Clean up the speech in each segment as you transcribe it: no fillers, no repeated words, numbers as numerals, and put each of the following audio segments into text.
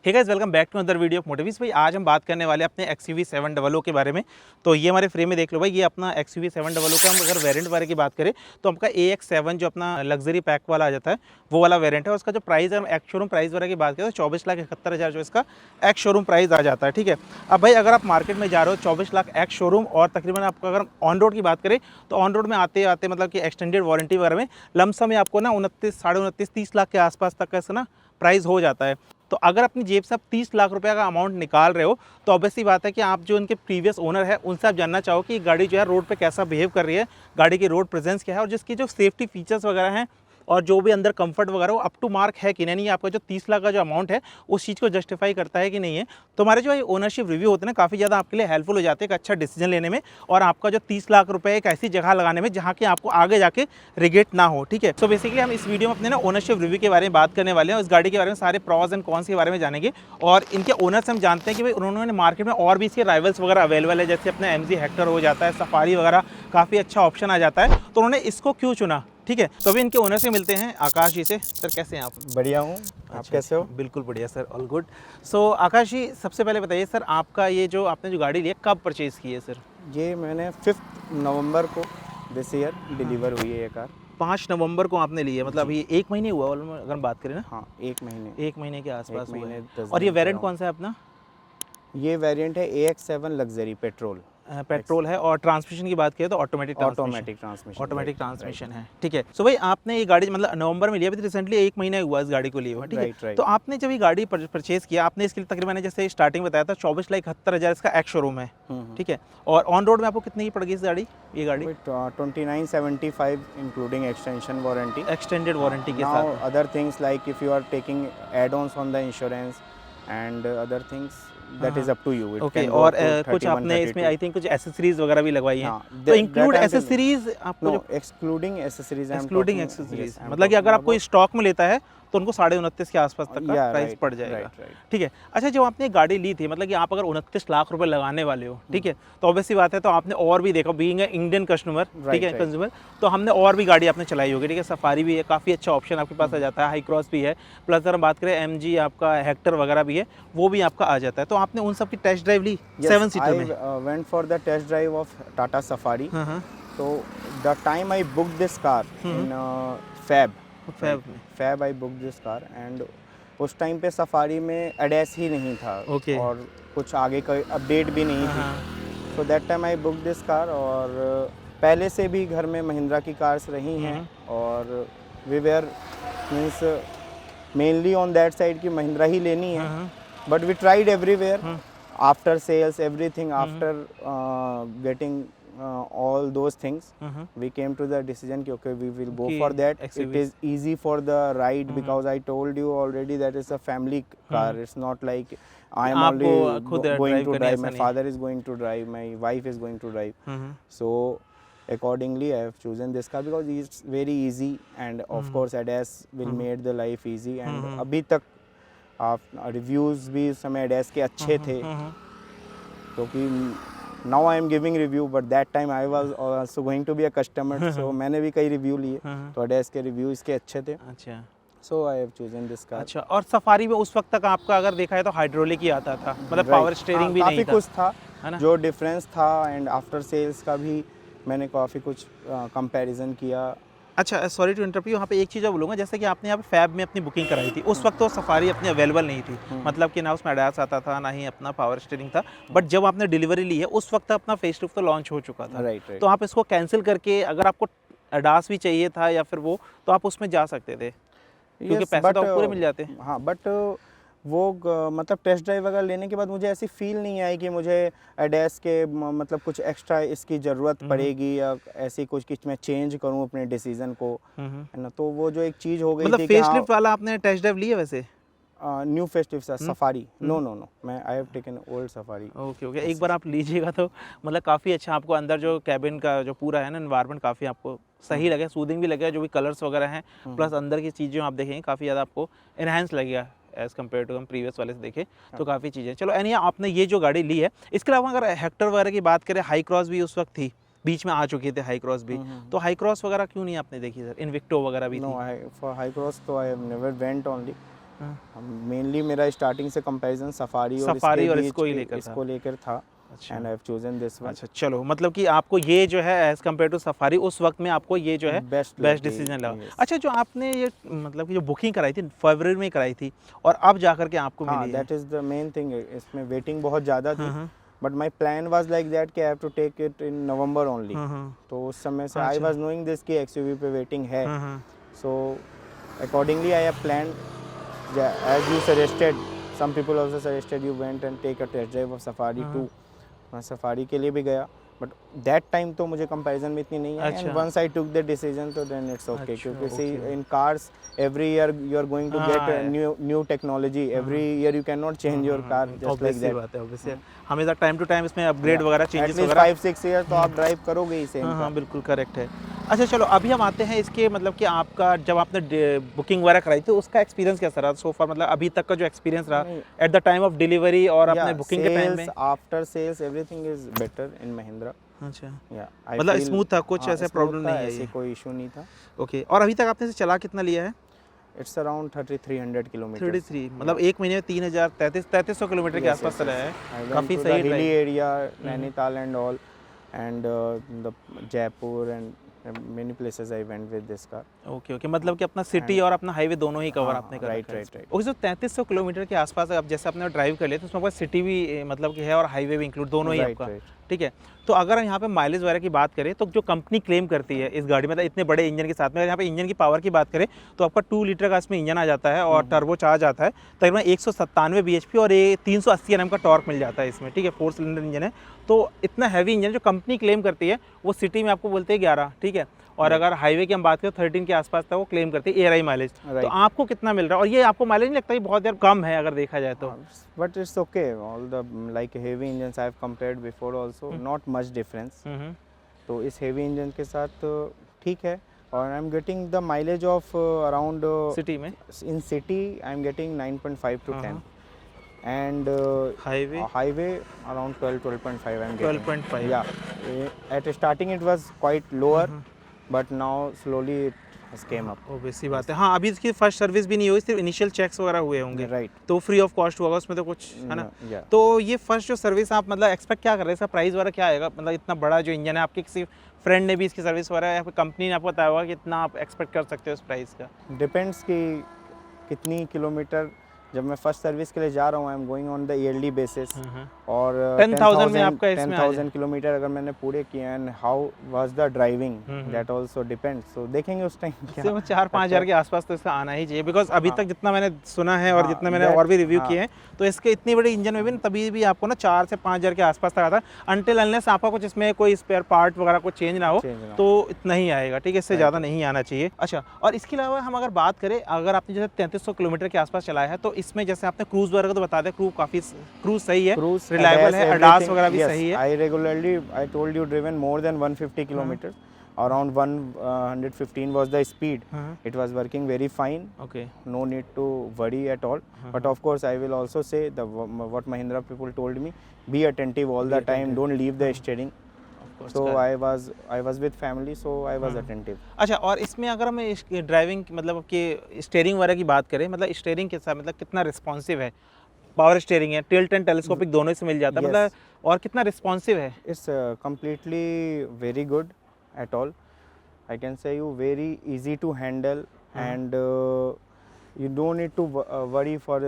Hey guys, welcome back to other video of मोटिविस। भाई आज हम बात करने वाले अपने XUV 700 के बारे में। तो ये हमारे फ्रेम में देख लो भाई, ये अपना XUV 700 का हम अगर वेरिएंट बारे की बात करें तो आपका AX7 जो अपना लग्जरी पैक वाला आ जाता है वो वाला वेरिएंट है। उसका जो प्राइस है, हम एक्स शोरूम प्राइस वगैरह की बात करें तो 24,71,000 जो इसका एक्स शोरूम प्राइस आ जाता है। ठीक है, अब भाई अगर आप मार्केट में जा रहे हो 24 लाख एक्स शोरूम, और तकरीबन आपको अगर ऑन रोड की बात करें तो ऑन रोड में आते आते मतलब कि एक्सटेंडेड वारंटी वगैरह में लमसम में आपको ना 29, साढ़े 29, 30 लाख के आसपास तक का इसका ना प्राइस हो जाता है। तो अगर अपनी जेब से आप 30 लाख रुपए का अमाउंट निकाल रहे हो तो ऑब्वियसली बात है कि आप जो उनके प्रीवियस ओनर है उनसे आप जानना चाहो कि गाड़ी जो है रोड पे कैसा बिहेव कर रही है, गाड़ी की रोड प्रेजेंस क्या है, और जिसकी जो सेफ्टी फीचर्स वगैरह हैं और जो भी अंदर कंफर्ट वगैरह वो अप टू मार्क है कि नहीं। आपका जो 30 लाख का जो अमाउंट है उस चीज़ को जस्टिफाई करता है कि नहीं है। तो हमारे जो ओनरशिप रिव्यू होते हैं ना, काफ़ी ज़्यादा आपके लिए हेल्पफुल हो जाते हैं एक अच्छा डिसीजन लेने में, और आपका जो 30 लाख रुपए एक ऐसी जगह लगाने में जहाँ की आपको आगे जाके रिग्रेट ना हो। ठीक है, सो बेसिकली हम इस वीडियो में अपने ना ओनरशिप रिव्यू के बारे में बात करने वाले हैं। इस गाड़ी के बारे में सारे प्रॉस एंड कॉन्स के बारे में जानेंगे, और इनके ओनर से हम जानते हैं कि भाई उन्होंने मार्केट में और भी इसके राइवल्स वगैरह अवेलेबल है, जैसे अपने MG हेक्टर हो जाता है, सफारी वगैरह काफ़ी अच्छा ऑप्शन आ जाता है, तो उन्होंने इसको क्यों चुना। ठीक है, तो अभी इनके ओनर से मिलते हैं, आकाश जी से। सर कैसे हैं आप? बढ़िया हूँ। आप कैसे हो? बिल्कुल बढ़िया सर, ऑल गुड। सो आकाश जी, सबसे पहले बताइए सर, आपका ये जो आपने जो गाड़ी ली है कब परचेज़ की है सर? ये मैंने 5 नवंबर को दिस ईयर डिलीवर हुई है ये कार। 5 नवंबर को आपने ली है, मतलब अभी 1 महीने हुआ अगर हम बात करें ना। हाँ, 1 महीने के आसपास हुआ है। 10 और ये दिन वेरिएंट का कौन सा है अपना? ये वेरिएंट है AX7 लग्जरी पेट्रोल। पेट्रोल है, और ट्रांसमिशन की बात करें तो ऑटोमेटिक ट्रांसमिशन है। ठीक है, सो भाई आपने ये गाड़ी मतलब नवंबर में लिया, अभी रिसेंटली 1 महीना हुआ इस गाड़ी को लिए हुआ। ठीक है, तो आपने जब ये गाड़ी परचेज किया, आपने इसके लिए तकरीबन जैसे स्टार्टिंग बताया था 24,71,000 इसका एक्स शोरूम है। ठीक है, और ऑन रोड में आपको कितने की पड़ गई इस गाड़ी, ये गाड़ी? 2975 including extension warranty, extended warranty के साथ। Other things like if you are taking add ons on the insurance and other things that is up to you. Okay, और कुछ आपने इसमें आई थिंक कुछ एसेसरीज वगैरह भी लगवाई हैं, तो इंक्लूड एसेसरीज आपको? एक्सक्लूडिंग एसेसरीज, मतलब कि अगर आप कोई स्टॉक में लेता है तो उनको 29.5 के आसपास तक का प्राइस पड़ जाएगा। ठीक है, अच्छा जब आपने गाड़ी ली थी, मतलब कि आप अगर 29 लाख रुपए लगाने वाले हो, ठीक है, तो ऑब्वियसली बात है तो आपने और भी देखा, बीइंग इंडियन कस्टमर, ठीक है, कंज्यूमर, तो हमने और भी गाड़ी आपने चलाई होगी। ठीक है, सफारी भी है, काफ़ी अच्छा ऑप्शन आपके पास आ जाता है, हाई क्रॉस भी है, प्लस अगर हम बात करें MG आपका हेक्टर वगैरह भी है, वो भी आपका आ जाता है। तो आपने उन सब की टेस्ट ड्राइव ली 7 सीटर में? Went for the test drive of Tata Safari. तो the time I book this car in Feb I book this car, and उस टाइम पे सफारी में ADAS ही नहीं था। और कुछ आगे का अपडेट भी नहीं थी। So that time I book this car, और पहले से भी घर में महिंद्रा की कार्स रही हैं, और we were means mainly on that side की महिंद्रा ही लेनी है, but we tried everywhere after sales everything, after getting all those things, we came to the decision कि okay, we will go for that. It is easy for the ride, because I told you already that it's a family car. It's not like I am only going to drive. My father is going to drive, my wife is going to drive. So accordingly I have chosen this car because it's very easy, and of course ADAS will make the life easy. And अभी तक आप reviews भी उस समय ADAS के अच्छे थे, क्योंकि now I am giving review, but that time I was also going to be a customer, so मैंने भी कई रिव्यू लिए, तो ADAS के रिव्यू इसके अच्छे थे। अच्छा, so I have chosen this car। अच्छा, और सफारी में उस वक्त तक आपका अगर देखा है तो हाइड्रोलिक ही आता था, मतलब पावर स्टीयरिंग भी नहीं था, काफ़ी कुछ था, है ना, जो डिफरेंस था, एंड आफ्टर सेल्स का भी मैंने काफ़ी कुछ कंपैरिजन किया। अच्छा, सॉरी टू इंटरप्ट यू, यहाँ पे एक चीज़ और बोलूँगा, जैसे कि आपने यहाँ पे फैब में अपनी बुकिंग कराई थी, उस वक्त तो सफारी अपनी अवेलेबल नहीं थी, मतलब कि ना उसमें ADAS आता था, ना ही अपना पावर स्टीयरिंग था, बट जब आपने डिलीवरी ली है उस वक्त अपना फेस लिफ्ट तो लॉन्च हो चुका था। तो आप इसको कैंसिल करके अगर आपको ADAS भी चाहिए था या फिर वो, तो आप उसमें जा सकते थे, क्योंकि पैसे तो पूरे मिल जाते हैं। हाँ, बट वो मतलब टेस्ट ड्राइव वगैरह लेने के बाद मुझे ऐसी फील नहीं आई कि मुझे ADAS के मतलब कुछ एक्स्ट्रा इसकी ज़रूरत पड़ेगी, या ऐसी कुछ कि मैं चेंज करूं अपने डिसीजन को, है ना। तो वो जो एक चीज़ हो गई मतलब थी, फेसलिफ्ट वाला आपने टेस्ट ड्राइव लिया वैसे? न्यू फेस्टिव सफारी, नो, मैं I have taken old safari. Okay, एक बार आप लीजिएगा तो मतलब काफ़ी अच्छा आपको अंदर जो कैबिन का जो पूरा है ना एनवायरनमेंट, काफ़ी आपको सही लगे, सूदिंग भी लगेगा, जो भी कलर्स वगैरह हैं, प्लस अंदर की चीज़ें आप देखेंगे काफ़ी ज़्यादा आपको इनहेंस लगेगा एज़ कम्पेयर टू हम प्रीवियस वाले से देखें तो काफ़ी चीज़ें। चलो एनी, आपने ये जो गाड़ी ली है, इसके अलावा अगर हेक्टर वगैरह की बात करें, हाई क्रॉस भी उस वक्त थी, बीच में आ चुके थे हाई क्रॉस भी, तो हाई क्रॉस वगैरह क्यों नहीं आपने देखी सर? इनविक्टो वगैरह भी थी। नो, फॉर हाई क्रॉस तो आई have never went only, mainly मेरा स्टार्टिंग से कंपैरिजन सफारी और इसको लेकर था। अच्छा। And I have chosen this one. अच्छा, चलो मतलब कि आपको ये जो है एज कम्पेयर टू सफारी उस वक्त में आपको ये जो है बेस्ट डिसीजन लगा। अच्छा, जो आपने ये मतलब कि जो बुकिंग कराई थी फरवरी में कराई थी और अब जाकर के आपको मिली है। That is the main thing. इसमें वेटिंग बहुत ज़्यादा थी, but my plan was like that कि I have to take it in November only. तो उस समय से आई वॉज नोइंग दिस कि एक्सयूवी पे वेटिंग है। So accordingly I have plan as you suggested, some people also suggested you went and take a test drive of Safari too. मैं सफारी के लिए भी गया, बट दैट टाइम तो मुझे कंपैरिजन में इतनी नहीं है। And once I took the decision तो देन इट्स ओके, क्योंकि see in cars every year you are going to get new technology. Every year you can not change your car just like that. बात है obviously, हमेशा time to time इसमें upgrade वगैरह changes वगैरह 5-6 year तो आप drive करोगे ही same. हाँ, बिल्कुल करेक्ट है। अच्छा, चलो अभी हम आते हैं इसके मतलब कि आपका जब आपने बुकिंग वगैरह कराई थी उसका एक्सपीरियंस कैसा रहा सो फार, मतलब अभी तक का जो एक्सपीरियंस रहा at the time of delivery और अपने बुकिंग के टाइम में? After sales everything is better in Mahindra. अच्छा, या मतलब स्मूथ था, कुछ ऐसा प्रॉब्लम नहीं है, ऐसे कोई इशू नहीं था। ओके, और अभी तक आपने इसे चला कितना लिया है? It's around 3300 kilometre. 33 मतलब एक महीने में 3300 किलोमीटर के आसपास चला है। काफ़ी सही hilly area, Nainital and all, and the Jaipur and many places I went with this car. Okay, मतलब कि अपना सिटी और अपना हाईवे दोनों ही कवर आपने करा। राइट। ओके, तो 3300 किलोमीटर के आसपास अब जैसे आपने ड्राइव कर लिया तो उसमें आपका सिटी भी मतलब कि है और हाईवे भी इंक्लूड दोनों ही आपका, ठीक है। तो अगर हम यहाँ पे माइलेज वगैरह की बात करें तो जो कंपनी क्लेम करती है इस गाड़ी में, मतलब इतने बड़े इंजन के साथ में, अगर यहाँ पे इंजन की पावर की बात करें तो आपका 2 लीटर का इसमें इंजन आ जाता है और टर्बो चार्ज आता है, तकरीबन 197 bhp और 380 Nm का टॉर्क मिल जाता है इसमें, ठीक है। 4 सिलेंडर इंजन है, तो इतना हैवी इंजन जो कंपनी क्लेम करती है वो सिटी में आपको बोलते हैं 11, ठीक है। और अगर हाईवे की हम बात करें 13 के आसपास तक वो क्लेम करती है ARI माइलेज। तो आपको कितना मिल रहा है और ये आपको माइलेज नहीं लगता है बहुत यार कम है अगर देखा जाए तो? But it's okay, all the like heavy engines I have compared before also, not much difference. तो इस हेवी इंजन के साथ ठीक है। और I am getting the mileage of around city में, in city I am getting 9.5 to 10 and highway around 12.5 I'm getting. 12.5, yeah. At starting it was quite lower, but now slowly it has came up. Obviously बात है। हाँ, अभी इसकी first service भी नहीं हुई, सिर्फ इनिशियल चेक्स वगैरह हुए होंगे, राइट। तो फ्री ऑफ कॉस्ट होगा उसमें तो कुछ है ना। तो ये फर्स्ट जो सर्विस आप मतलब एक्सपेक्ट क्या कर रहे हैं, इसका प्राइस वगैरह क्या आएगा? मतलब इतना बड़ा जो इंजन है, आपके किसी फ्रेंड ने भी इसकी सर्विस वगैरह या फिर कंपनी ने आपको बताया होगा कि इतना आप एक्सपेक्ट कर सकते हो इस प्राइस का? डिपेंड्स कि कितनी किलोमीटर। जब मैं फर्स्ट सर्विस के लिए जा रहा हूँ I am going on the yearly basis, और 10,000 में आपका इसमें 10,000 किलोमीटर अगर मैंने पूरे किए and how was the driving, that also depends. So देखेंगे उस टाइम क्या 4-5 हज़ार के आसपास तो इसका आना ही चाहिए, बिकॉज अभी तक जितना मैंने सुना है और जितना मैंने और भी रिव्यू किए हैं तो इसके इतनी बड़ी इंजन में भी तभी भी आपको ना 4 से 5 हज़ार के आसपास तक आता है, अनटिल अनलेस आपका कुछ इसमें कोई स्पेयर पार्ट वगैरह कुछ चेंज ना हो तो इतना ही आएगा, ठीक है। इससे ज़्यादा नहीं आना चाहिए। अच्छा, और इसके अलावा हम अगर बात करें, अगर आपने जैसे 3300 किलोमीटर के आसपास चलाया है तो इसमें जैसे आपने क्रूज वगैरह तो बता दें, क्रूज सही है, रिलायबल है, ADAS वगैरह भी सही है। I told you driven more than 150 kilometers. Around 115 was the speed. It was working very fine. Okay. No need to worry at all. But of course, I will also say what Mahindra people told me: be attentive all the time. Don't leave the steering. So I was with family, so I was attentive. अच्छा, और इसमें अगर हम driving मतलब कि steering वगैरह की बात करें, मतलब स्टीयरिंग के साथ मतलब कितना रिस्पॉन्सिव है? पावर स्टीयरिंग है, टिल्ट एंड टेलीस्कोपिक दोनों से मिल जाता है, मतलब और कितना रिस्पॉन्सिव है? It's completely very good at all. I can say you very easy to handle, and you don't need to worry for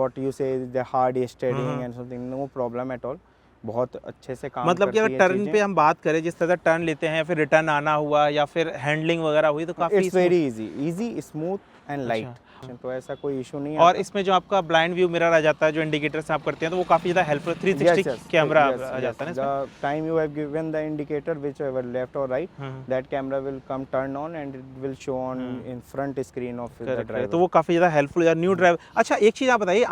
what you say the hard steering and something. No problem at all. बहुत अच्छे से काम मतलब कि अगर turn पे हम बात करें, जिस तरह टर्न लेते हैं या फिर रिटर्न आना हुआ या फिर हैंडलिंग वगैरह हुई तो काफी it's very easy, smooth and light, तो ऐसा कोई इशू नहीं है। और इसमें जो आपका ब्लाइंड व्यू मिरर आ जाता है, जो इंडिकेटर से आप करते हैं तो वो काफी ज्यादा हेल्पफुल, 360 कैमरा आ जाता है ना। The time you have given the indicator which ever left और right, that camera will come turn on and it will show on in front screen of the driver, तो वो काफी ज्यादा हेल्पफुल है new driver. अच्छा, एक चीज आप बताइए,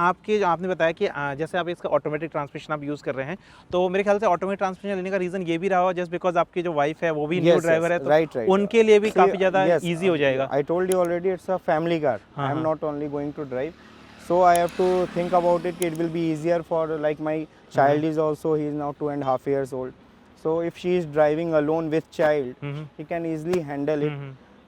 आपने बताया कि जैसे आप इसका ऑटोमेटिक ट्रांसमिशन आप यूज कर रहे हैं, तो मेरे ख्याल से ऑटोमेटिक ट्रांसमिशन लेने का रीजन ये भी रहा हो जस्ट बिकॉज आपकी जो वाइफ है वो भी न्यू ड्राइवर है, तो उनके लिए भी काफी ज्यादा इजी हो जाएगा। आई told you already it's a family car, I am not only going to drive, so I have to think about it. It will be easier for like my child is also, he is now 2.5 years old, so if she is driving alone with child, he can easily handle it.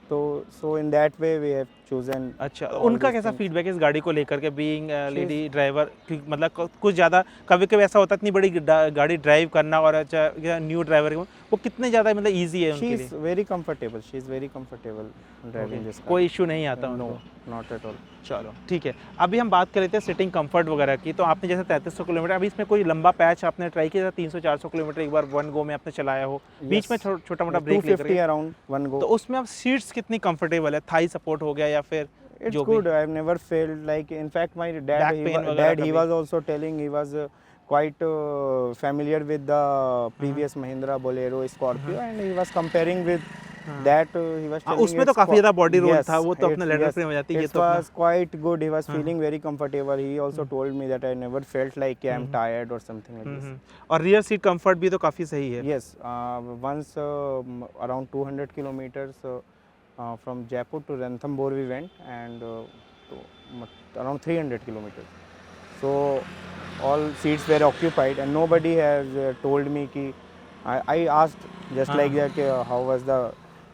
So in that way we have chosen. अच्छा, all उनका these कैसा things. Feedback है इस गाड़ी को लेकर के, being lady driver? मतलब कुछ ज़्यादा कभी कभी ऐसा होता है इतनी बड़ी गाड़ी ड्राइव करना, और अच्छा न्यू ड्राइवर वो कितने ज़्यादा मतलब ईजी है She उनके is लिए? very comfortable. She is very comfortable driving this car. कोई इशू नहीं आता No, उनको? not at all. चलो ठीक है। अभी हम बात कर लेते हैं सिटिंग कंफर्ट वगैरह की। तो आपने जैसे 3300 किलोमीटर, अभी इसमें कोई लंबा पैच आपने ट्राई किया था? 300-400 किलोमीटर एक बार वन गो में आपने चलाया हो, बीच में छोटा मोटा ब्रेक लेकर 250 के? around one go. तो उसमें अब सीट्स कितनी कंफर्टेबल है? थाई सपोर्ट हो गया या फिर It's जो good. भी I've never felt like. In fact, my Back dad, pain वगैरह he कभी? was also telling he was quite familiar with the previous Mahindra Bolero Scorpio, and he was comparing with that. He was हाँ, telling उसमें तो it's काफ़ी ज़्यादा body roll yes, था, वो तो अपना it's- लेडर yes, फ्रेम हो जाती है, ये it तो अपना was quite good. He was feeling very comfortable. He also told me that I never felt like I'm tired or something like this. और रियर सीट कंफर्ट भी तो काफ़ी सही है। Yes, once around 200 kilometers from Jaipur to Ranthambore we went, and around 300 kilometers. So all seats were occupied, and nobody has told me कि I asked just like that how was the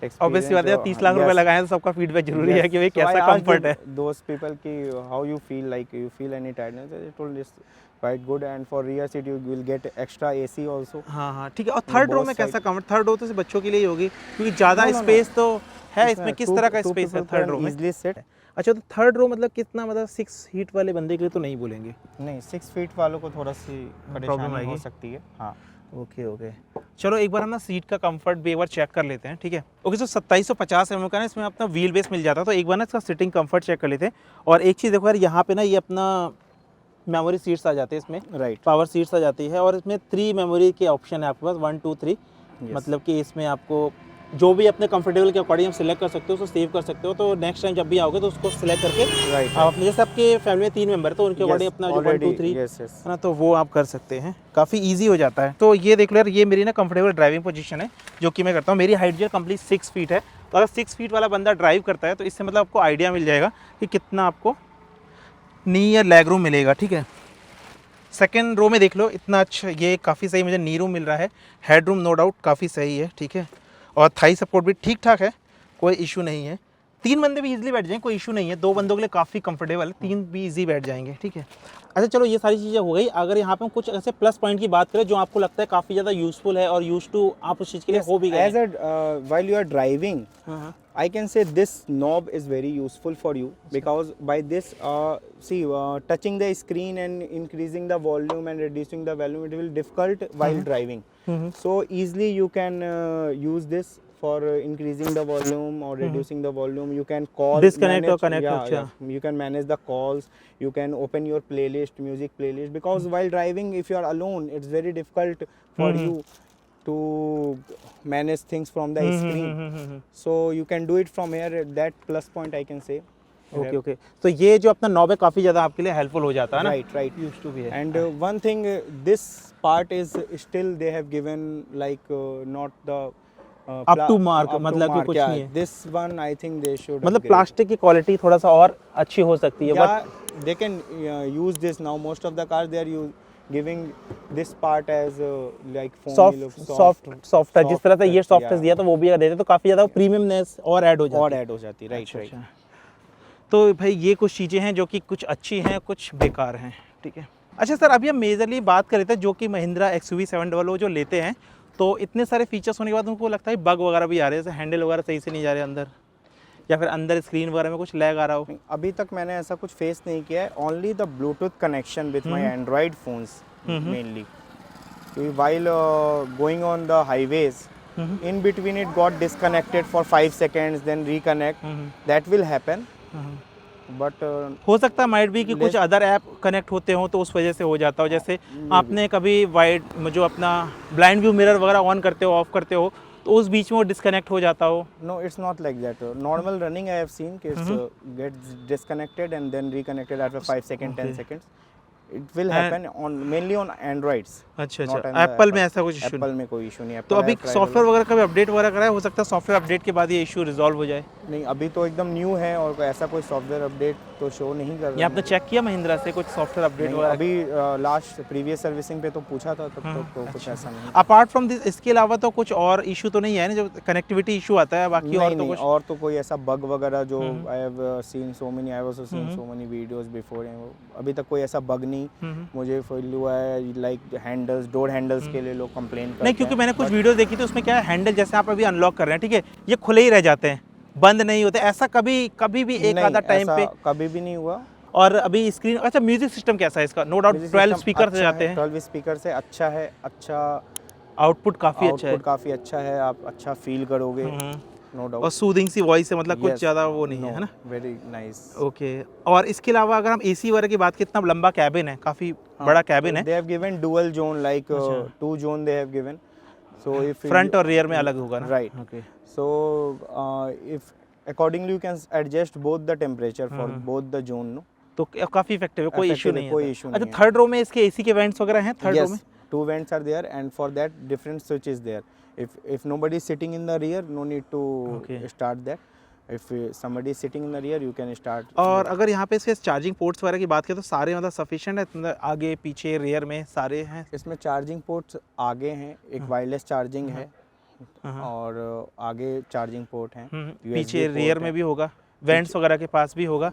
experience. Obviously बात है, 30 लाख रुपए लगाए हैं तो सबका feedback जरूरी है कि भाई So I कैसा asked कंफर्ट है। those people कि how you feel, like you feel any tiredness? They told this quite good, and for rear seat you will get extra AC also. हाँ हाँ ठीक है। और थर्ड रो both में कैसा side. कंफर्ट? थर्ड रो तो सिर्फ बच्चों के लिए ही होगी, क्योंकि ज़्यादा No, no, no. स्पेस तो है इसमें। इसमें किस two- तरह का two स्पेस है people थर्ड can रो में? easily sit. अच्छा, तो थर्ड रो मतलब कितना, मतलब 6 फीट वाले बंदे के लिए तो नहीं बोलेंगे? नहीं, 6 फीट वालों को थोड़ा सी परेशानी हो आएगी। सकती है। हाँ, ओके ओके, चलो एक बार हम ना सीट का कंफर्ट भी एक बार चेक कर लेते हैं, ठीक है? ओके, तो 2750 mm का ना इसमें अपना व्हील बेस मिल जाता है, तो एक बार ना इसका सिटिंग कंफर्ट चेक कर लेते हैं। और एक चीज़ देखो यार, यहाँ पे ना ये अपना मेमोरी सीट्स आ जाते हैं इसमें, राइट। पावर सीट्स आ जाती है, और इसमें 3 मेमोरी के ऑप्शन है आपके पास, 1 2 3। मतलब कि इसमें आपको जो भी अपने कंफर्टेबल के अकॉर्डिंग आप सिलेक्ट कर सकते हो, उसको सेव कर सकते हो। तो नेक्स्ट टाइम जब भी आओगे तो उसको सिलेक्ट करके राइट। आप अपने, जैसे आपके फैमिली में 3 मेंबर है तो उनके अकॉर्डिंग अपना जो 1 2 3 है ना, तो वो आप कर सकते हैं, काफ़ी ईजी हो जाता है। तो ये देख लो यार, ये मेरी ना कंफर्टेबल ड्राइविंग पोजीशन है जो कि मैं करता हूँ। मेरी हाइट जो है कंप्लीट 6 फीट है, तो अगर 6 फीट वाला बंदा ड्राइव करता है तो इससे मतलब आपको आइडिया मिल जाएगा कि कितना आपको नी या लेग रूम मिलेगा, ठीक है? सेकेंड रो में देख लो, इतना अच्छा, ये काफ़ी सही मुझे नी रूम मिल रहा है। हेड रूम नो डाउट काफ़ी सही है, ठीक है? और थाई सपोर्ट भी ठीक ठाक है, कोई इशू नहीं है। 3 बंदे भी इजीली बैठ जाएंगे, कोई इशू नहीं है। 2 बंदों के लिए काफ़ी कंफर्टेबल है, 3 भी इजी बैठ जाएंगे, ठीक है? अच्छा चलो, ये सारी चीज़ें हो गई। अगर यहाँ पे हम कुछ ऐसे प्लस पॉइंट की बात करें जो आपको लगता है काफ़ी ज़्यादा यूजफुल है और यूज टू आप उस चीज़ के लिए हो भी गए। As while you are driving, I can say this knob is very useful for you, because by this, touching the screen and increasing the volume and reducing the volume, it will difficult while driving. So easily you can use this for increasing the volume or reducing the volume. You can call, Disconnect or manage- connect, yeah, अच्छा। yeah. You can manage the calls. You can open your playlist, music playlist, because while driving, if you are alone, it's very difficult for you to manage things from the screen. So you can do it from here. That plus point I can say. Okay okay, तो ये जो अपना knob है काफ़ी ज़्यादा आपके लिए helpful हो जाता है ना? Right, right. यूज टू भी है। And one thing, this part is still they have given like not the Up to mark, मतलब कि कुछ नहीं है। This one I think they should मतलब upgrade. प्लास्टिक की क्वालिटी थोड़ा सा और अच्छी हो सकती है, but Yeah, they can use this now. Most of the cars they are giving this part as like foamy look, soft है। जिस तरह से ये soft, सॉफ्टनेस yeah. दिया तो वो भी अगर देते तो काफ़ी ज़्यादा प्रीमियमनेस और ऐड हो जाती और है। ऐड हो जाती है। राइट अच्छा, राइट। अच्छा। तो भाई ये कुछ चीज़ें हैं जो कि कुछ अच्छी हैं, कुछ बेकार हैं, ठीक है? अच्छा सर, अभी हम मेजरली बात कर रहे थे जो कि महिंद्रा XUV 700 जो लेते हैं, तो इतने सारे फीचर्स होने के बाद उनको लगता है बग वगैरह भी आ रहे हैं, जैसे हैंडल वगैरह सही से नहीं जा रहे अंदर, या फिर अंदर स्क्रीन वगैरह में कुछ लैग आ रहा हो? अभी तक मैंने ऐसा कुछ फेस नहीं किया है। Only the Bluetooth connection with my Android phones mainly, while going on the highways, in between it got disconnected for 5 seconds, then reconnect. That will happen. But हो सकता है माइट भी कि कुछ अदर ऐप कनेक्ट होते हो तो उस वजह से हो जाता हो। जैसे आपने कभी वाइड जो अपना ब्लाइंड व्यू मिरर वगैरह ऑन करते हो, ऑफ करते हो, तो उस बीच में वो डिस्कनेक्ट हो जाता हो? no, it's not like that. Normal running I have seen, it's gets disconnected and then reconnected after 5 seconds, 10 seconds. It will happen on mainly on Androids. अच्छा not अच्छा, on the एप्पल में ऐसा कुछ issue Apple में कोई issue नहीं. तो Apple अभी I have tried सॉफ्टवेयर वगैरह का भी अपडेट वगैरह कराया, हो सकता है सॉफ्टवेयर अपडेट के बाद ये इशू रिजॉल्व हो जाए. नहीं, अभी तो एकदम न्यू है और ऐसा कोई सॉफ्टवेयर अपडेट तो शो नहीं कर ये रहा आपने चेक किया महिंद्रा से कुछ सॉफ्टवेयर अपडेट नहीं, वगैरह? अभी लास्ट प्रीवियस सर्विसिंग पे तो पूछा था तब तो कुछ ऐसा नहीं. अपार्ट फ्रॉम दिस, इसके अलावा तो कुछ और इशू तो नहीं है ना, जो कनेक्टिविटी इशू आता है बाकी? और तो नहीं, कुछ और तो कोई ऐसा बग वगैरह जो I have seen so many, I was scene so many videos before, अभी तक कोई ऐसा बग नहीं मुझे फील हुआ है. लाइक हैंडल्स, डोर हैंडल्स के लिए लोग कंप्लेन करते हैं. नहीं, क्योंकि मैंने कुछ वीडियो देखी थी, उसमें क्या है, हैंडल जैसे आप अभी अनलॉक कर रहे हैं, ठीक है, ये खुले ही रह जाते हैं, बंद नहीं होते. ऐसा कभी भी एक आधा टाइम पे कभी भी नहीं हुआ. और अभी स्क्रीन, अच्छा म्यूजिक सिस्टम कैसा है इसका? नो डाउट 12 स्पीकर से जाते हैं. 12 स्पीकर से अच्छा है, अच्छा आउटपुट काफी अच्छा है. आउटपुट काफी अच्छा है, आप अच्छा फील करोगे, नो डाउट. और सूदिंग सी वॉइस है, मतलब कुछ ज़्यादा वो नहीं है ना. Very nice. ओके. और इसके अलावा अगर हम एसी वगैरह की बात करें, इतना लंबा कैबिन है, काफ़ी बड़ा कैबिन है. They have given dual zone, like 2 zone they have given. So if front और रियर में अलग होगा ना? Right. Okay. So if accordingly you can adjust both the temperature for both the zone. No, तो काफ़ी effective है, कोई issue नहीं है. कोई इशू नहीं. अच्छा, थर्ड रो में इसके एसी के वेंट्स वगैरह हैं? थर्ड रो में 2 vents are there, and for that different switch is there. If nobody is sitting in the rear, no need to start that. If somebody is sitting in the rear, you can start. और अगर यहाँ पे इसके charging ports वगैरह की बात करें तो सारे मतलब सफिशिएंट है, मतलब आगे पीछे रियर में सारे हैं? इसमें चार्जिंग पोर्ट्स आगे हैं, एक वायरलेस चार्जिंग है और आगे चार्जिंग पोर्ट हैं. पीछे रियर में भी होगा, वेंट्स वगैरह के पास भी होगा.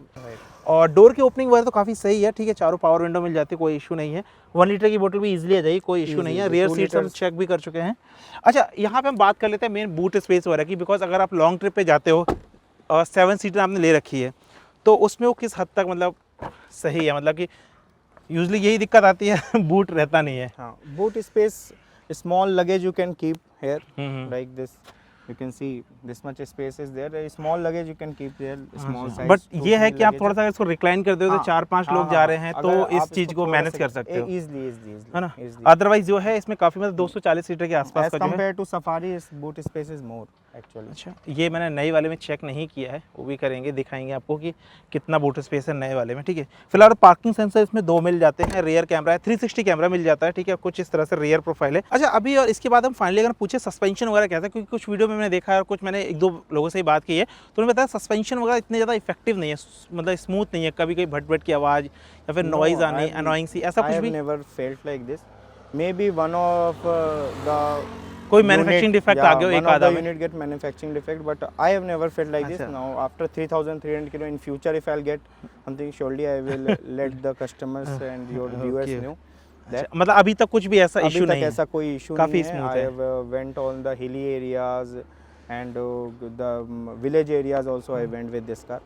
और डोर की ओपनिंग वगैरह तो काफ़ी सही है, ठीक है, चारों पावर विंडो मिल जाती है, कोई इशू नहीं है. 1 लीटर की बोतल भी इजीली आ जाएगी, कोई इशू नहीं है. रियर सीट्स हम चेक भी कर चुके हैं. अच्छा, यहाँ पे हम बात कर लेते हैं मेन बूट स्पेस वगैरह की, बिकॉज अगर आप लॉन्ग ट्रिप पे जाते हो और 7 सीटर आपने ले रखी है, तो उसमें वो किस हद तक मतलब सही है? मतलब कि यूजली यही दिक्कत आती है बूट रहता नहीं है. हाँ, boot space, small luggage you can keep here like this. You can see this much space is there. A small luggage you can keep there. Small size. But ये है कि आप थोड़ा सा इसको रिक्लाइन करते हो तो 4-5 लोग जा रहे हैं, तो इस चीज को मैनेज कर सकते हो इजीली, है ना. अदरवाइज जो है इसमें काफी मतलब 240 सीटर के आसपास का जो है. कंपेयर टू सफारी, इस boot space is more actually. अच्छा, ये मैंने नए वाले में चेक नहीं किया है, वो भी करेंगे, दिखाएंगे आपको कि कितना बूट स्पेस है नए वाले में. ठीक है, फिलहाल पार्किंग सेंसर इसमें 2 मिल जाते हैं, रियर कैमरा है, 360 कैमरा मिल जाता है. ठीक है, कुछ इस तरह से रियर प्रोफाइल है. अच्छा, अभी और इसके बाद हम फाइनली अगर पूछे सस्पेंशन वगैरह कैसा है, क्योंकि कुछ वीडियो में मैंने देखा है और कुछ मैंने 1-2 लोगों से ही बात की है, तो उन्होंने बताया सस्पेंशन वगैरह इतने ज़्यादा इफेक्टिव नहीं है, मतलब स्मूथ नहीं है, कभी कभी भट भट की आवाज़ या फिर नॉइज आनी, अनोइंग सी, ऐसा कुछ भी? Never felt like this. Maybe one of the कोई मैन्युफैक्चरिंग डिफेक्ट आ गया एक आधा unit get manufacturing defect, but I have never felt like this. Now after 3300 kilo in future, if I'll get something, surely I will let the customers and your viewers know. मतलब अभी तक कुछ भी ऐसा इशू नहीं है? ऐसा कोई इशू काफी नहीं है. I have went on the hilly areas and the village areas also. I went with this car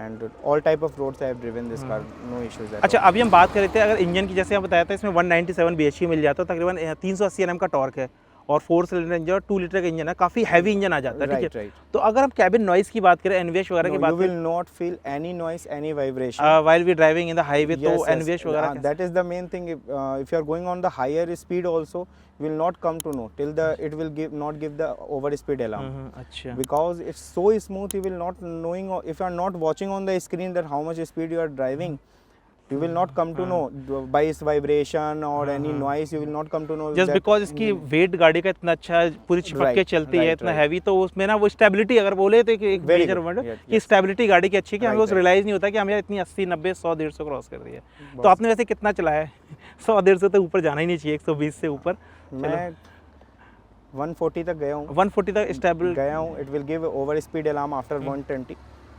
and all type of roads I have driven this car, no issues at all. अच्छा, अभी हम बात कर रहे थे अगर engine की, जैसे आप बताया था इसमें 197 bhp मिल जाता है, तकरीबन 380 Nm का टॉर्क है और 4 सिलेंडर इंजन और 2 लीटर का इंजन है, काफी हैवी इंजन आ जाता है. ठीक है, तो अगर हम कैबिन नॉइस की बात करें, एनवीएच वगैरह की बात करें, you will not feel any noise, any vibration while we driving in the highway. तो एनवीएच वगैरह, that is the main thing. If you are going on the higher speed also, you will not come to know till the it will not give the over speed alarm. अच्छा, because it's so smooth, you will not knowing, if you are not watching on the screen that how much speed you are driving, you will not come to know by its vibration or any noise. You will not come to know just because इसकी wait गाड़ी का इतना अच्छा है, पूरी चिपक के चलती है, इतना हैवी, तो उसमें ना वो स्टेबिलिटी, अगर बोले तो एक मेजर वर्ड कि स्टेबिलिटी गाड़ी की अच्छी है कि हमें उस रियलाइज नहीं होता कि हमें इतनी 80, 90, 100, 150 क्रॉस कर रही है. तो आपने वैसे कितना चलाया है? 100, 150 तो ऊपर जाना ही नहीं चाहिए, 120 से ऊपर. मैं 140 तक गया हूँ. 140 तक स्टेबल गया हूँ. It will give over speed alarm after 120.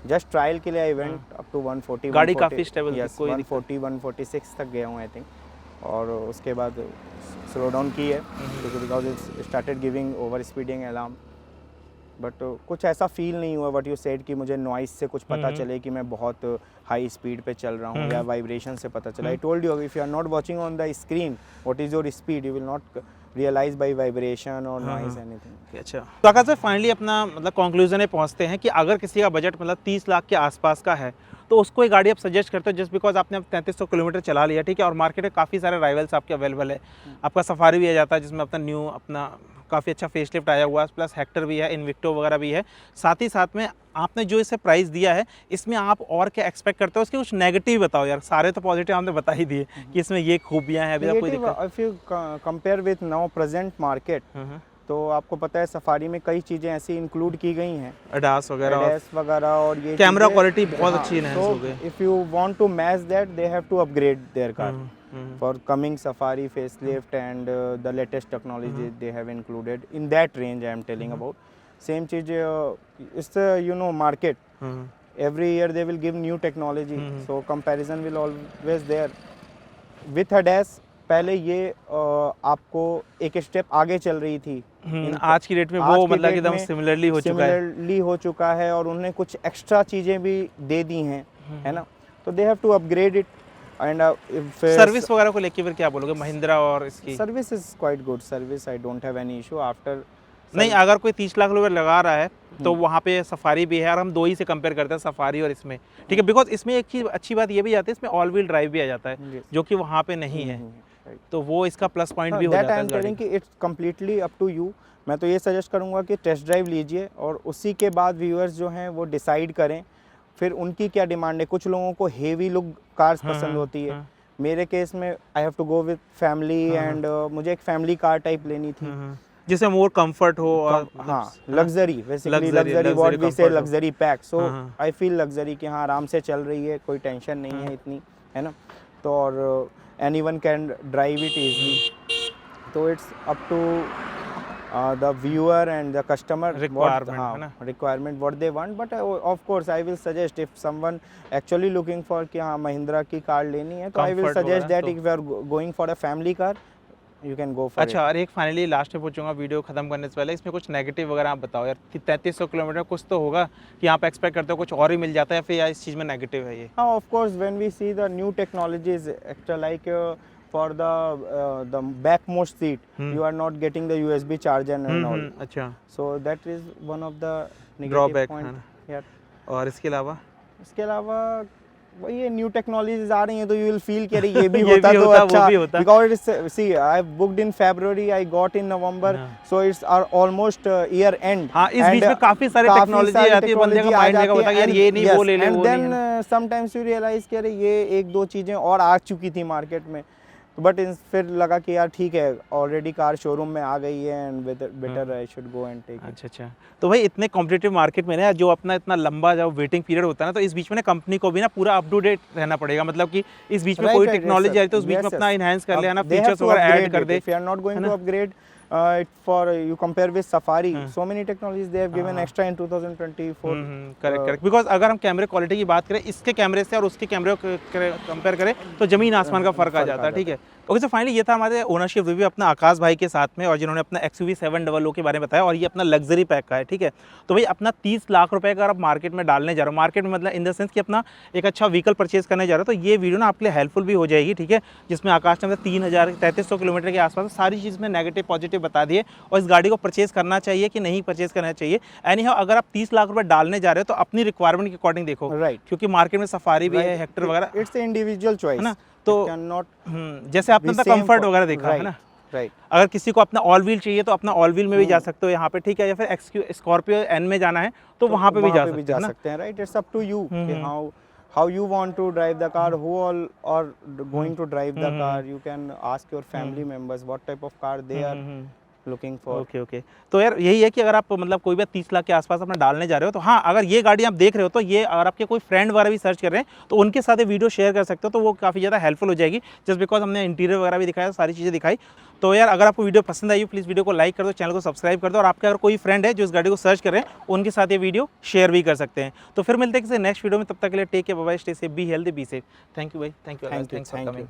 Just trial के लिए आई वेंट अप टू 140. गाड़ी काफ़ी स्टेबल थी, कोई 140, 146 तक गया हूँ आई थिंक. और उसके बाद स्लो डाउन की है because it started giving over speeding alarm. But कुछ ऐसा फील नहीं हुआ व्हाट यू सेड कि मुझे नॉइस से कुछ पता चले कि मैं बहुत हाई स्पीड पे चल रहा हूँ या वाइब्रेशन से पता चला. I told you, if you are not watching on the screen what is your speed, you will not realise by vibration और नॉइज एनीथिंग. अच्छा, तो आकाश भाई फाइनली अपना मतलब कंक्लूजन में पहुंचते हैं कि अगर किसी का बजट मतलब 30 लाख के आसपास का है, तो उसको एक गाड़ी आप सजेस्ट करते हो जस्ट बिकॉज आपने अब 3300 किलोमीटर चला लिया, ठीक है, और मार्केट में काफ़ी सारे राइवल्स आपके अवेलेबल है। आपका सफारी भी आ जाता है जिसमें अपना न्यू अपना काफ़ी अच्छा फेसलिफ्ट आया हुआ है, प्लस हेक्टर भी है, इन्विक्टो वगैरह भी है। साथ ही साथ में आपने जो इसे प्राइस दिया है, इसमें आप और क्या एक्सपेक्ट करते हो, उसके कुछ नेगेटिव बताओ यार। सारे तो पॉजिटिव आपने बता ही दिए कि इसमें ये खूबियाँ हैं, अभी तक कोई दिक्कत। If you compare with now present market, तो आपको पता है सफारी में कई चीज़ें ऐसी इंक्लूड की गई हैं, ADAS वगैरह और ये कैमरा क्वालिटी बहुत अच्छी इनहैंस हो गई। If you want to match that, they have to upgrade their car for coming Safari facelift and the latest technology they have included in that range I am telling about. Same चीज it's you know market. Every year they will give new technology, so comparison will always there. With ADAS पहले ये आपको एक step आगे चल रही थी, आज की डेट में वो मतलब एकदम सिमिलरली हो चुका है और उन्होंने कुछ एक्स्ट्रा चीज़ें भी दे दी हैं, है ना, तो they have to upgrade it. And service वगैरह को लेके फिर क्या बोलोगे महिंद्रा और इसकी? Service is quite good service, I don't have any issue after. नहीं, अगर कोई 30 लाख रुपए लगा रहा है तो वहाँ पे सफारी भी है, और हम दो ही से कंपेयर करते हैं सफारी और इसमें, ठीक है, बिकॉज इसमें एक चीज़ अच्छी बात ये भी आती है, इसमें ऑल व्हील ड्राइव भी आ जाता है जो कि वहाँ पे नहीं है, तो वो इसका प्लस पॉइंट भी हो जाता है। दैट कि it's completely up to you. मैं तो ये सजेस्ट करूँगा कि टेस्ट ड्राइव लीजिए और उसी के बाद व्यूअर्स जो हैं वो डिसाइड करें फिर उनकी क्या डिमांड है। कुछ लोगों को हेवी लुक कार्स पसंद होती है, मेरे केस में I have to go with family and मुझे एक फैमिली कार टाइप लेनी थी जिससे मोर कंफर्ट हो और luxury, basically luxury what we say luxury pack, so I feel luxury कि हाँ आराम से चल रही है, कोई टेंशन नहीं है इतनी, है ना, तो और anyone can drive it easily, तो it's up to the viewer and the customer requirement what they want, but of course I will suggest if someone actually looking for कि हाँ महिंद्रा की कार लेनी है तो I will suggest that if you are going for a family car you can go for अच्छा, और एक finally last में पूछूंगा वीडियो खत्म करने से पहले, इसमें कुछ नेगेटिव वगैरह आप बताओ यार कि 3300 किलोमीटर कुछ तो होगा कि आप एक्सपेक्ट करते हो कुछ और ही मिल जाता है, फिर इस चीज़ में नेगेटिव है ये? हाँ, of course when we see the new technologies like for the backmost seat you are not getting the USB charger and all, अच्छा, so that is one of the drawback point यार। और इसके अलावा वही new technologies आ रही हैं तो you will feel कि अरे ये भी होता तो अच्छा, because see I booked in February, I got in November, so it's are almost year end. हां, इस बीच में काफी सारी टेक्नोलॉजी आती है, बंदे का माइंड लेगा होता है यार ये नहीं वो ले ले, and then sometimes you realise कि अरे ये एक दो चीजें और आ चुकी थी मार्केट में, बट फिर लगा कि यार ठीक है ऑलरेडी कार शोरूम में आ गई है and better I should go and take. अच्छा, तो भाई इतने कॉम्पिटिटिव मार्केट में ना जो अपना इतना लंबा जो वेटिंग पीरियड होता है ना, तो इस बीच में ना कंपनी को भी ना पूरा अप टू डेट रहना पड़ेगा, मतलब कि इस बीच में कोई टेक्नोलॉजी आई तो उस बीच में अपना इनहैंस कर ले ना, फीचर्स वगैरह ऐड कर दे। If you are not going to upgrade for you compare with Safari, so many technologies they have given extra in 2024. Correct, because अगर हम कैमरे क्वालिटी की बात करें इसके कैमरे से और उसके कैमरे को कंपेयर करें तो जमीन आसमान का फर्क आ जाता है, ठीक है। ओके, सो फाइनली ये था हमारे ओनरशिप रिव्यू अपना आकाश भाई के साथ में, और जिन्होंने अपना XUV 700 के बारे में बताया, और ये अपना लग्जरी पैक का है, ठीक है। तो भाई अपना 30 लाख रुपए का आप मार्केट में डालने जा रहे हो, मार्केट में मतलब इन द सेंस कि अपना एक अच्छा व्हीकल परचेज करने जा रहे हो, तो ये वीडियो ना आपके लिए हेल्पफुल भी हो जाएगी, ठीक है, जिसमें आकाश ने 3300 किलोमीटर के आसपास सारी चीज़ में नेगेटिव पॉजिटिव बता दिए, और इस गाड़ी को परचेज करना चाहिए कि नहीं परचेज करना चाहिए। एनी हाउ अगर आप 30 लाख रुपए डालने जा रहे हो तो अपनी रिक्वायरमेंट के अकॉर्डिंग देखो, राइट, क्योंकि मार्केट में सफारी भी है, हेक्टर वगैरह, इट्स इंडिविजुअल चॉइस, है ना, तो जैसे आपने अपना कंफर्ट वगैरह देखा है ना, राइट। अगर किसी को अपना ऑल व्हील चाहिए तो अपना ऑल व्हील में भी जा सकते हो यहाँ पे, ठीक है, या फिर स्कॉर्पियो एन में जाना है तो वहाँ पे भी जा सकते हैं, right. It's up to you how you want to drive the car, who all are going to drive the car, you can ask your family members what type of car they are looking for. Okay, तो यार यही है कि अगर आप मतलब कोई भी 30 लाख के आसपास अपना डालने जा रहे हो तो हाँ, अगर ये गाड़ी आप देख रहे हो तो ये अगर आपके कोई फ्रेंड वगैरह भी सर्च कर रहे हैं तो उनके साथ ये वीडियो शेयर कर सकते हो, तो वो काफ़ी ज़्यादा हेल्पफुल हो जाएगी, जस्ट बिकॉज हमने इंटीरियर वगैरह भी दिखाया, सारी चीज़ें दिखाई। तो यार अगर आपको वीडियो पसंद आई हो प्लीज़ वीडियो को लाइक कर दो, चैनल को सब्सक्राइब कर दो, और आपके अगर कोई फ्रेंड है जो इस गाड़ी को सर्च कर रहे हैं उनके साथ ये वीडियो शेयर भी कर सकते हैं। तो फिर मिलते हैं किसी नेक्स्ट वीडियो में, तब तक के लिए take care, bye bye, stay safe, be healthy, be safe. Thank you भाई, थैंक यू फॉर कमिंग।